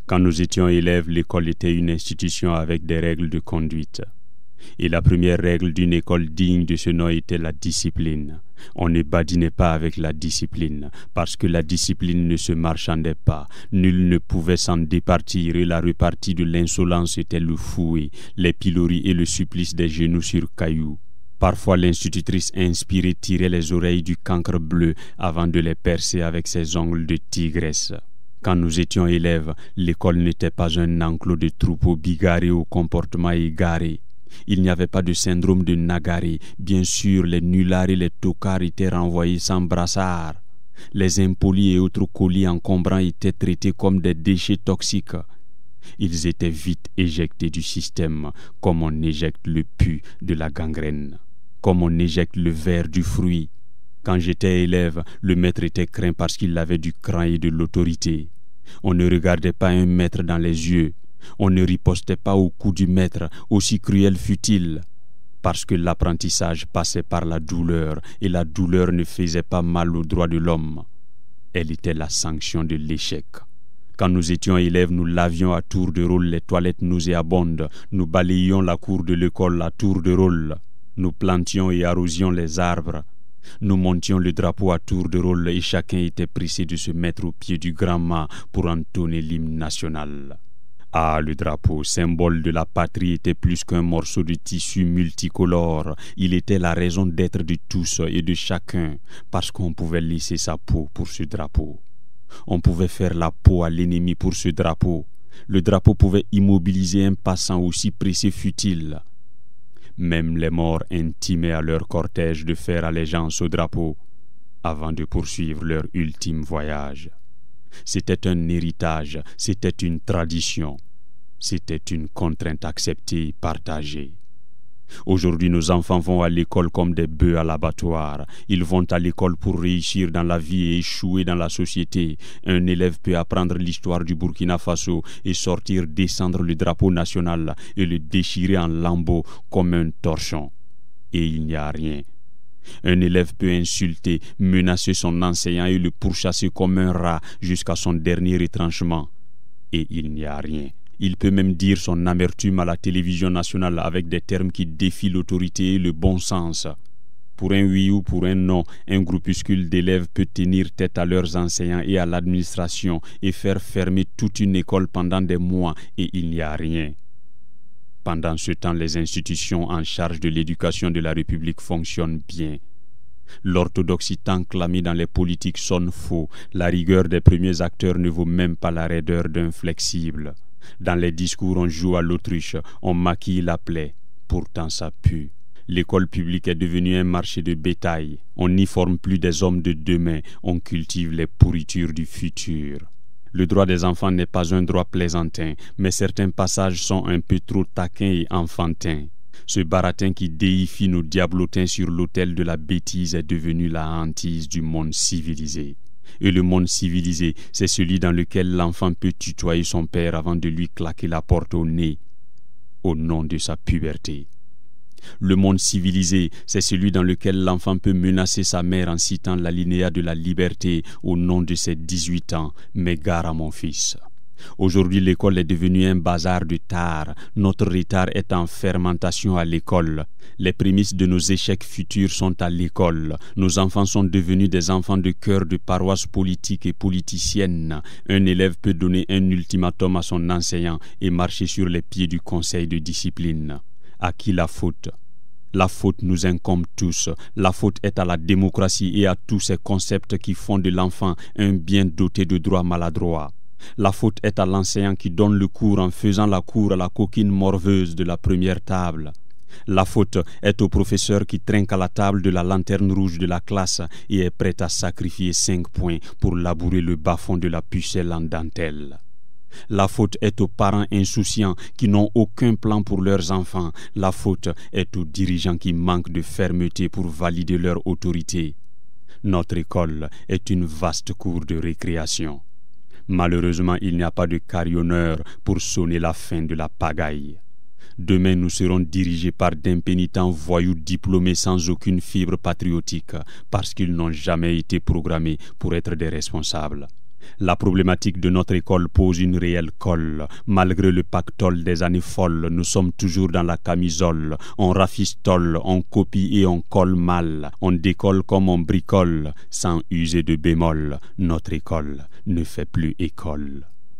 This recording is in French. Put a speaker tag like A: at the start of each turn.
A: Quand nous étions élèves, l'école était une institution avec des règles de conduite. Et la première règle d'une école digne de ce nom était la discipline. On ne badinait pas avec la discipline, parce que la discipline ne se marchandait pas. Nul ne pouvait s'en départir, et la repartie de l'insolence était le fouet, les piloris et le supplice des genoux sur cailloux. Parfois l'institutrice inspirée tirait les oreilles du cancre bleu avant de les percer avec ses ongles de tigresse. Quand nous étions élèves, l'école n'était pas un enclos de troupeaux bigarrés au comportement égaré. Il n'y avait pas de syndrome de Nagaré. Bien sûr, les nullards et les tocards étaient renvoyés sans brassard. Les impolis et autres colis encombrants étaient traités comme des déchets toxiques. Ils étaient vite éjectés du système, comme on éjecte le pus de la gangrène, comme on éjecte le ver du fruit. Quand j'étais élève, le maître était craint parce qu'il avait du cran et de l'autorité. On ne regardait pas un maître dans les yeux. On ne ripostait pas au coup du maître, aussi cruel fût-il, parce que l'apprentissage passait par la douleur, et la douleur ne faisait pas mal aux droits de l'homme. Elle était la sanction de l'échec. Quand nous étions élèves, nous lavions à tour de rôle les toilettes nauséabondes, nous balayions la cour de l'école à tour de rôle, nous plantions et arrosions les arbres, nous montions le drapeau à tour de rôle et chacun était pressé de se mettre au pied du grand mât pour entonner l'hymne national. Ah, le drapeau, symbole de la patrie, était plus qu'un morceau de tissu multicolore. Il était la raison d'être de tous et de chacun, parce qu'on pouvait laisser sa peau pour ce drapeau. On pouvait faire la peau à l'ennemi pour ce drapeau. Le drapeau pouvait immobiliser un passant aussi pressé fût-il. Même les morts intimaient à leur cortège de faire allégeance au drapeau avant de poursuivre leur ultime voyage. C'était un héritage, c'était une tradition, c'était une contrainte acceptée et partagée. Aujourd'hui, nos enfants vont à l'école comme des bœufs à l'abattoir. Ils vont à l'école pour réussir dans la vie et échouer dans la société. Un élève peut apprendre l'histoire du Burkina Faso et sortir descendre le drapeau national et le déchirer en lambeaux comme un torchon. Et il n'y a rien. Un élève peut insulter, menacer son enseignant et le pourchasser comme un rat jusqu'à son dernier retranchement. Et il n'y a rien. Il peut même dire son amertume à la télévision nationale avec des termes qui défient l'autorité et le bon sens. Pour un oui ou pour un non, un groupuscule d'élèves peut tenir tête à leurs enseignants et à l'administration et faire fermer toute une école pendant des mois et il n'y a rien. Pendant ce temps, les institutions en charge de l'éducation de la République fonctionnent bien. L'orthodoxie tant clamée dans les politiques sonne faux. La rigueur des premiers acteurs ne vaut même pas la raideur d'un flexible. Dans les discours, on joue à l'autruche, on maquille la plaie. Pourtant, ça pue. L'école publique est devenue un marché de bétail. On n'y forme plus des hommes de demain, on cultive les pourritures du futur. Le droit des enfants n'est pas un droit plaisantin, mais certains passages sont un peu trop taquins et enfantins. Ce baratin qui déifie nos diablotins sur l'autel de la bêtise est devenu la hantise du monde civilisé. Et le monde civilisé, c'est celui dans lequel l'enfant peut tutoyer son père avant de lui claquer la porte au nez, au nom de sa puberté. Le monde civilisé, c'est celui dans lequel l'enfant peut menacer sa mère en citant l'alinéa de la liberté au nom de ses 18 ans, mais gare à mon fils. Aujourd'hui, l'école est devenue un bazar de tard. Notre retard est en fermentation à l'école. Les prémices de nos échecs futurs sont à l'école. Nos enfants sont devenus des enfants de cœur de paroisse politique et politicienne. Un élève peut donner un ultimatum à son enseignant et marcher sur les pieds du conseil de discipline. À qui la faute? La faute nous incombe tous. La faute est à la démocratie et à tous ces concepts qui font de l'enfant un bien doté de droits maladroits. La faute est à l'enseignant qui donne le cours en faisant la cour à la coquine morveuse de la première table. La faute est au professeur qui trinque à la table de la lanterne rouge de la classe et est prêt à sacrifier 5 points pour labourer le bas-fond de la pucelle en dentelle. La faute est aux parents insouciants qui n'ont aucun plan pour leurs enfants. La faute est aux dirigeants qui manquent de fermeté pour valider leur autorité. Notre école est une vaste cour de récréation. Malheureusement, il n'y a pas de carillonneur pour sonner la fin de la pagaille. Demain, nous serons dirigés par d'impénitents voyous diplômés sans aucune fibre patriotique, parce qu'ils n'ont jamais été programmés pour être des responsables. La problématique de notre école pose une réelle colle. Malgré le pactole des années folles, nous sommes toujours dans la camisole. On rafistole, on copie et on colle mal. On décolle comme on bricole, sans user de bémol. Notre école ne fait plus école.